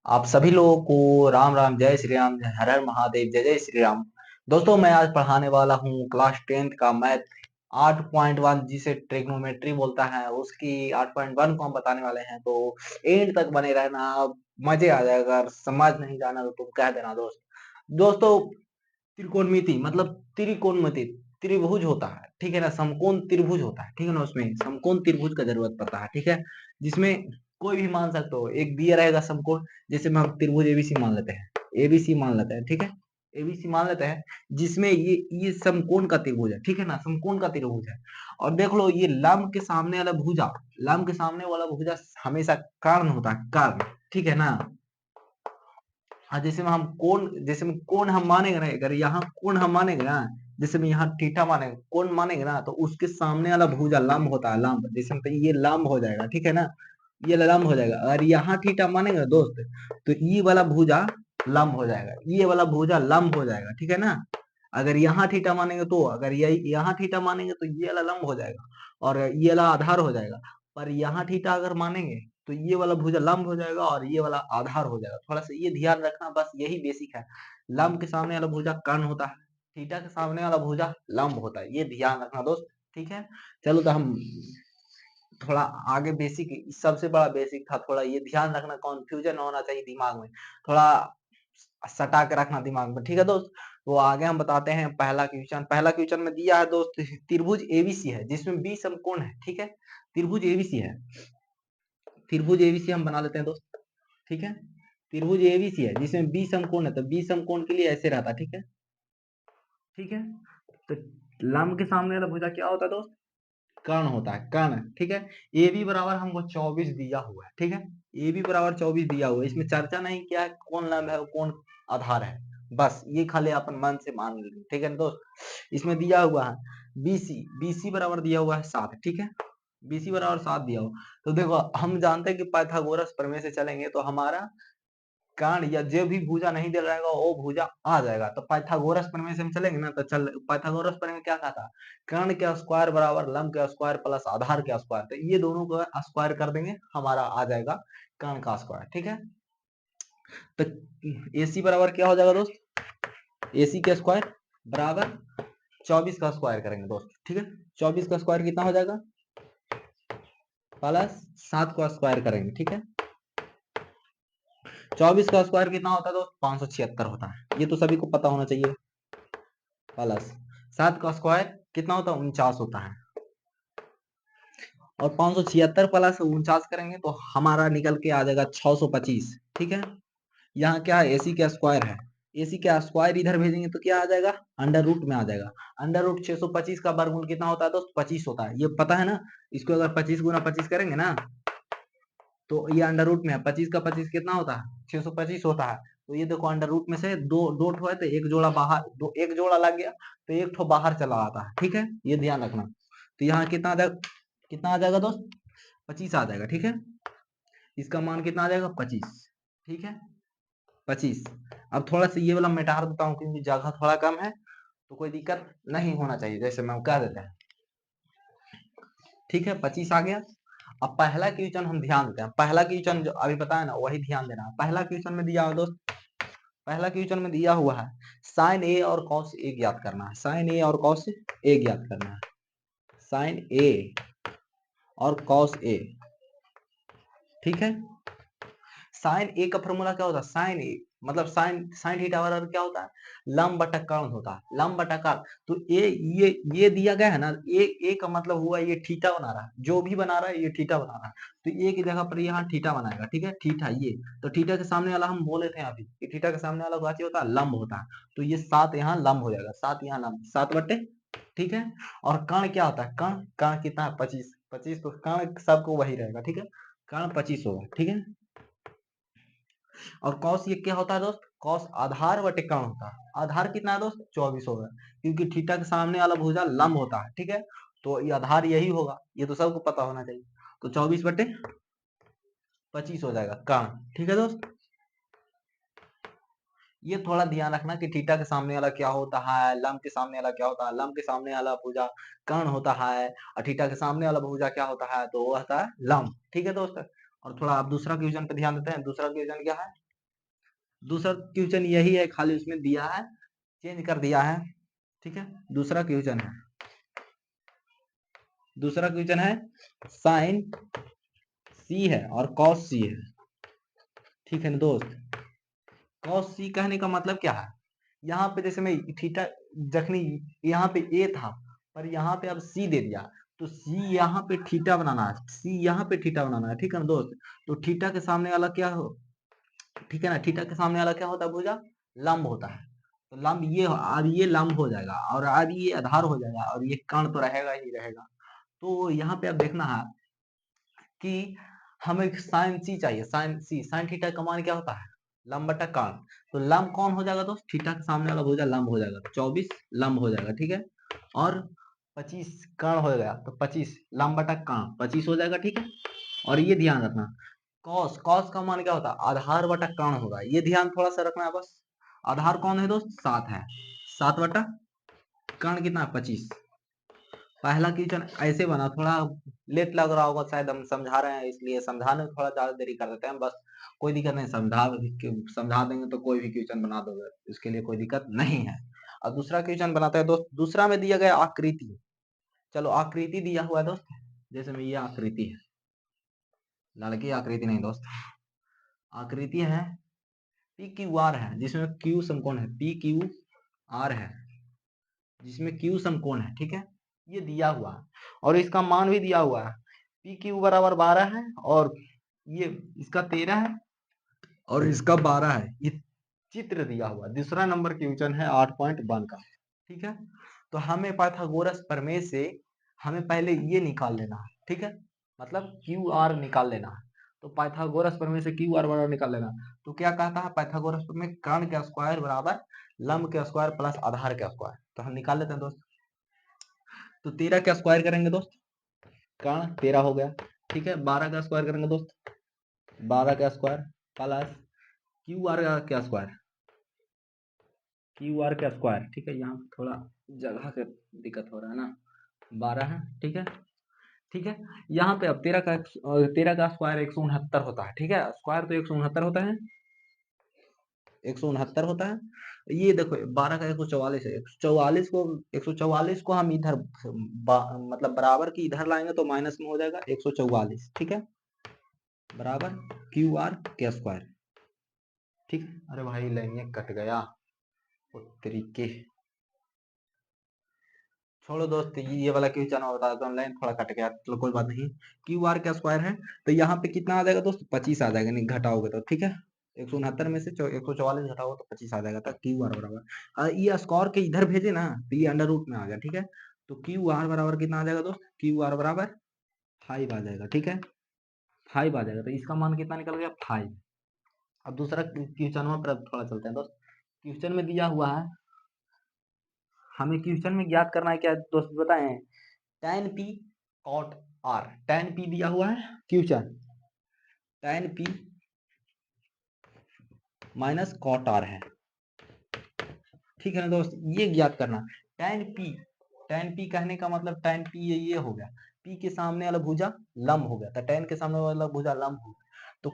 आप सभी लोगों को राम राम, जय श्री राम, हर हर महादेव, जय जय श्री राम। दोस्तों, मैं आज पढ़ाने वाला हूँ क्लास 10th का मैथ 8.1, जिसे ट्रिग्नोमेट्री बोलता है, उसकी 8.1 को हम बताने वाले हैं। तो एंड तक बने रहना, मजे आ जाएगा। अगर समझ नहीं जाना तो तुम कह देना दोस्त। दोस्तों, त्रिकोणमिति मतलब त्रिकोणमिति त्रिभुज होता है, ठीक है ना। समकोण त्रिभुज होता है, ठीक है ना। उसमें समकोण त्रिभुज का जरूरत पड़ता है, ठीक है। जिसमें कोई भी मान सकते हो, एक दिया रहेगा समकोण। जैसे में हम त्रिभुज एबीसी मान लेते हैं, एबीसी मान लेते हैं, ठीक है। एबीसी मान लेते हैं, जिसमें ये समकोण का त्रिभुज है, ठीक है ना। समकोण का त्रिभुज है। और देख लो, ये लंब के सामने वाला भुजा, लंब के सामने वाला भुजा हमेशा कर्ण होता है, कर्ण, ठीक है ना। हाँ, जैसे में कोण हम मानेंगे ना, अगर यहाँ कोण हम मानेंगे ना, जैसे में यहाँ थीटा मानेंगे, कोण मानेंगे ना, तो उसके सामने वाला भुजा लंब होता है, लंब। जैसे में तो ये लंब हो जाएगा, ठीक है ना। ये लंब हो जाएगा। अगर यहाँ थीटा मानेंगे दोस्त, तो ये वाला भुजा लंब हो जाएगा, ये वाला भुजा लंब हो जाएगा, ठीक है ना। अगर यहाँ थीटा मानेंगे तो, अगर यहाँ थीटा मानेंगे तो ये वाला लंब हो जाएगा और ये वाला आधार हो जाएगा। पर यहाँ थीटा अगर मानेंगे तो ये वाला भुजा लंब हो जाएगा और ये वाला आधार हो जाएगा। थोड़ा सा ये ध्यान रखना, बस यही बेसिक है। लंब के सामने वाला भुजा कर्ण होता है, थीटा के सामने वाला भुजा लंब होता है, ये ध्यान रखना दोस्त, ठीक है। चलो, तो हम थोड़ा आगे बेसिक, सबसे बड़ा बेसिक था, थोड़ा ये ध्यान रखना, कंफ्यूजन होना चाहिए दिमाग में, थोड़ा सटा के रखना दिमाग में, ठीक है दोस्त। तो आगे हम बताते हैं पहला क्वेश्चन। पहला क्वेश्चन में दिया है दोस्त, त्रिभुज एबीसी है जिसमें बी समकोण है, ठीक है। त्रिभुज एबीसी है, त्रिभुज एबीसी हम बना लेते हैं दोस्त, ठीक है। त्रिभुज एबीसी है जिसमें बी समकोण है, तो बी समकोण के लिए ऐसे रहता, ठीक है, ठीक है। तो लंब के सामने वाला भुजा क्या होता है दोस्त? कर्ण होता है, कर्ण, ठीक है। ए बी बराबर हमको 24 दिया हुआ है, ठीक है। ए बी बराबर 24 दिया हुआ है, इसमें चर्चा नहीं किया है कौन लंब है और कौन आधार है, बस ये खाली अपन मन से मान लीजिए, ठीक है दोस्त। इसमें दिया हुआ है बीसी, बीसी बराबर दिया हुआ है 7, ठीक है। बीसी बराबर 7 दिया हुआ। तो देखो, हम जानते हैं कि पाइथागोरस प्रमेय से चलेंगे तो हमारा कर्ण या जो भी भुजा नहीं दे रहेगा वो भुजा आ जाएगा। तो पाइथागोरस प्रमेय से हम चलेंगे ना, तो चल पाइथागोरस प्रमेय क्या कहता है? कर्ण के स्क्वायर बराबर लंब के स्क्वायर प्लस आधार के स्क्वायर। तो ये दोनों को स्क्वायर कर देंगे, हमारा आ जाएगा कर्ण का स्क्वायर, ठीक है। तो एसी बराबर क्या हो जाएगा दोस्त? एसी के स्क्वायर बराबर 24 का स्क्वायर करेंगे दोस्त, ठीक है। 24 का स्क्वायर कितना हो जाएगा? प्लस 7 का स्क्वायर करेंगे, ठीक है। 24 का स्क्वायर कितना होता है दोस्त? 576 होता है, ये तो सभी को पता होना चाहिए। प्लस 7 का स्क्वायर कितना होता है? 49 होता है। और 576 प्लस 49 करेंगे तो हमारा निकल के आ जाएगा 625, ठीक है। यहाँ क्या है? एसी का स्क्वायर है, एसी का स्क्वायर इधर भेजेंगे तो क्या आ जाएगा? अंडर रूट में आ जाएगा। अंडर रूट 625 का वर्गमूल कितना होता है दोस्त? 25 होता है, ये पता है ना। इसको अगर 25 गुना 25 करेंगे ना, तो ये अंडर रूट में है। 25 का 25 कितना होता है? 625 होता है। तो ये देखो, अंडर रूट में से दो दो ठो है तो एक जोड़ा बाहर, दो एक जोड़ा लग गया तो एक ठो बाहर चला आता है, ठीक है, ये ध्यान रखना। तो यहाँ कितना आ जाएगा? कितना आ जाएगा दोस्त? 25 आ जाएगा, ठीक है। इसका मान कितना आ जाएगा? 25, ठीक है, 25। अब थोड़ा सा ये वाला मिटा देता हूँ क्योंकि जगह थोड़ा कम है, तो कोई दिक्कत नहीं होना चाहिए, जैसे मैं कह देते हैं, ठीक है। 25 आ गया। अब पहला क्वेश्चन हम ध्यान देते हैं। पहला क्वेश्चन जो अभी बताया ना, वही ध्यान देना है। पहला क्वेश्चन में दिया हुआ दोस्त, पहला क्वेश्चन में दिया हुआ है साइन ए और कॉस ए ज्ञात करना है। साइन ए और कॉस ए ज्ञात करना है। साइन ए और कॉस ए, ठीक है। साइन ए का फॉर्मूला क्या होता है? साइन ए मतलब साइन साइन थीटा बराबर क्या होता है? लंब बटा कर्ण होता है, लंब बटा कर्ण। तो ए ये दिया गया है ना, ए का मतलब हुआ ये थीटा बना रहा है, जो भी बना रहा है ये थीटा बना रहा है। तो ए की जगह पर यहाँ थीटा बनाएगा, ठीक है, थीटा ये। तो थीटा के सामने वाला हम बोले थे अभी कि थीटा के सामने वाला क्या होता है? लंब होता है। तो ये 7 यहाँ लंब हो जाएगा, 7 यहाँ लंब, 7 बटे, ठीक है। और कर्ण क्या होता है? कर्ण, कर्ण कितना है? 25, 25। तो कर्ण सबको वही रहेगा, ठीक है, कर्ण 25 होगा, ठीक है। और कॉस ये क्या होता है दोस्त? कॉस आधार बटे कर्ण होता है। आधार कितना है दोस्त? 24 होगा, क्योंकि थीटा के सामने वाला भुजा लंब होता है, ठीक है। तो ये आधार यही होगा, ये तो सबको पता होना चाहिए। तो 24 बटे 25 हो जाएगा कर्ण, ठीक है दोस्त। ये थोड़ा ध्यान रखना कि थीटा के सामने वाला क्या होता है, लंब के सामने वाला क्या होता है। लंब के सामने वाला भुजा कर्ण होता है और थीटा के सामने वाला भुजा क्या होता है? तो वो होता है लंब, ठीक है दोस्त। और थोड़ा आप दूसरा क्वेश्चन पे ध्यान देते हैं। दूसरा क्वेश्चन क्या है? दूसरा क्वेश्चन यही है, खाली उसमें दिया है, चेंज कर दिया है। ठीक है, दूसरा क्वेश्चन है साइन सी है और कॉस सी है। ठीक है ना दोस्त, कॉस सी कहने का मतलब क्या है, यहाँ पे जैसे मैं थीटा जखनी यहाँ पे ए था पर यहाँ पे अब सी दे दिया, तो सी यहाँ पे थीटा बनाना है, सी यहाँ पे थीटा बनाना है। ठीक है ना दोस्त, तो थीटा के सामने वाला क्या हो, ठीक है ना, थीटा के सामने वाला क्या होता है, भुजा लंब होता है। तो लंब ये, अब ये लंब हो जाएगा और अब ये आधार हो जाएगा और ये कर्ण तो रहेगा ही रहेगा। तो यहाँ पे अब देखना है कि हमें साइन सी चाहिए, साइन सी, साइन थीटा का मान क्या होता है, लंब बटा कर्ण। तो लंब कौन हो जाएगा दोस्त, थीटा के सामने वाला भुजा लंब हो जाएगा, 24 लंब हो जाएगा। ठीक है, और 25 कर्ण हो गया, तो 25 लंब बटा कर्ण 25 हो जाएगा। ठीक है, और ये ध्यान रखना, कॉस, कॉस का मान क्या होता है, आधार बटा कर्ण होगा, ये ध्यान थोड़ा सा रखना है बस। आधार कौन है दोस्त, 7 है, 7 बटा कर्ण कितना है, 25। पहला क्वेश्चन ऐसे बना, थोड़ा लेट लग रहा होगा शायद, हम समझा रहे हैं इसलिए समझाने में थोड़ा ज्यादा देरी कर देते हैं, बस कोई दिक्कत नहीं, समझा देंगे तो कोई भी क्वेश्चन बना दोगे, इसके लिए कोई दिक्कत नहीं है। अब दूसरा क्वेश्चन बनाते हैं दोस्त, दूसरा में दिया गया आकृति। चलो आकृति दिया हुआ है दोस्त, जैसे में ये आकृति है, लड़की आकृति नहीं दोस्त, आकृति है पी क्यू आर है, जिसमें क्यू समकोण है, पी क्यू आर है जिसमें क्यू समकोण है। ठीक है, ये दिया हुआ है और इसका मान भी दिया हुआ है, पी क्यू बराबर 12 है और ये इसका 13 है और इसका 12 है, ये चित्र दिया हुआ। दूसरा नंबर क्वेश्चन है 8.1 का। ठीक है, तो हमें पाइथागोरस प्रमेय से हमें पहले ये निकाल लेना है। ठीक है, मतलब क्यू आर निकाल लेना है, तो पाइथागोरस प्रमेय से क्यू आर बराबर निकाल लेना। तो क्या कहता है पाइथागोरस प्रमेय, कर्ण का स्क्वायर बराबर लंब के स्क्वायर प्लस आधार के स्क्वायर। तो हम निकाल लेते हैं दोस्त, तो 13 का स्क्वायर करेंगे दोस्त, कर्ण 13 हो गया। ठीक है, 12 का स्क्वायर करेंगे दोस्त, 12 का स्क्वायर प्लस क्यू आर का स्क्वायर, क्यू आर का स्क्वायर। ठीक है, यहाँ थोड़ा जगह का दिक्कत हो रहा है ना, 12 है। ठीक है, ठीक है, यहाँ पे अब 13 का स्क्वायर 169 होता है। ठीक है, स्क्वायर तो 169 होता है, 169 होता है। ये देखो 12 का 144 है, 144 को हम इधर मतलब बराबर की इधर लाएंगे तो माइनस में हो जाएगा 144। ठीक है, बराबर क्यू आर के स्क्वायर। ठीक, अरे भाई लाइन कट गया, वो तरीके, छोड़ो दोस्त, ये वाला क्वेश्चन मैं बता देता हूँ, लाइन थोड़ा कट गया, चलो कोई बात नहीं। क्यू आर का स्क्वायर है, तो यहाँ पे कितना आ जाएगा दोस्त, 25 आ जाएगा, नहीं घटाओगे तो। ठीक है, 169 में से 144 घटाओगे तो 25 आ जाएगा, तो क्यू आर बराबर ये स्क्वायर के इधर भेजे ना, तो ये अंडर रूट में आ गया। ठीक है, तो क्यू आर बराबर कितना आ जाएगा दोस्त, क्यू आर बराबर 5 आ जाएगा। ठीक है, 5 आ जाएगा, तो इसका मान कितना निकल गया, 5। अब दूसरा क्वेश्चन में थोड़ा चलते हैं दोस्त, क्वेश्चन में दिया हुआ है, हमें क्वेश्चन में ज्ञात करना है क्या दोस्त बताएं, tan p cot r, tan p दिया हुआ है question, tan p minus cot r है। ठीक है ना दोस्त, ये ज्ञात करना, tan p कहने का मतलब tan p ये हो गया, p के सामने वाला भुजा लंब हो गया, तो tan के सामने वाला भुजा लंब हो गया, तो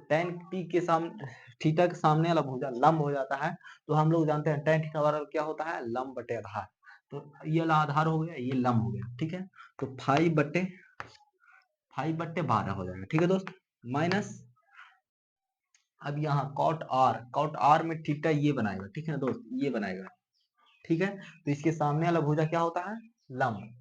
tan p के सामने, थीटा के सामने वाला भुजा लंब हो जाता है। तो हम लोग जानते हैं tan थीटा बराबर क्या होता है, लंब बटे आधार। तो ये वाला आधार हो गया, ये लंब हो गया। ठीक है, तो 5/12 हो जाएगा। ठीक है दोस्त, माइनस अब यहाँ कॉट आर में थीटा ये बनाएगा। ठीक है ना दोस्त, ये बनाएगा। ठीक है, तो इसके सामने वाला भुजा क्या होता है, लंब,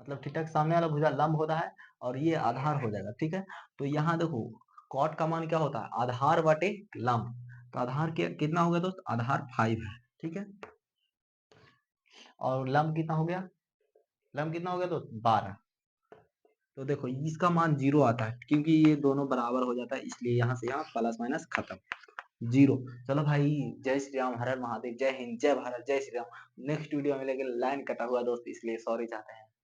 मतलब थीटा के सामने वाला भुजा लंब होता है और ये आधार हो जाएगा। ठीक है, तो यहाँ देखो कॉट का मान क्या होता है, आधार बटे लंब, तो आधार के कितना हो गया दोस्त, आधार 5 है। ठीक है, और लंब कितना हो गया, लंब कितना हो गया दोस्त, 12। तो देखो इसका मान 0 आता है, क्योंकि ये दोनों बराबर हो जाता है, इसलिए यहाँ से यहाँ प्लस माइनस खत्म, 0। चलो भाई, जय श्री राम, हर हर महादेव, जय हिंद, जय भारत, जय श्री राम। नेक्स्ट वीडियो में लेके लाइन कटा हुआ दोस्त, इसलिए सॉरी चाहते हैं।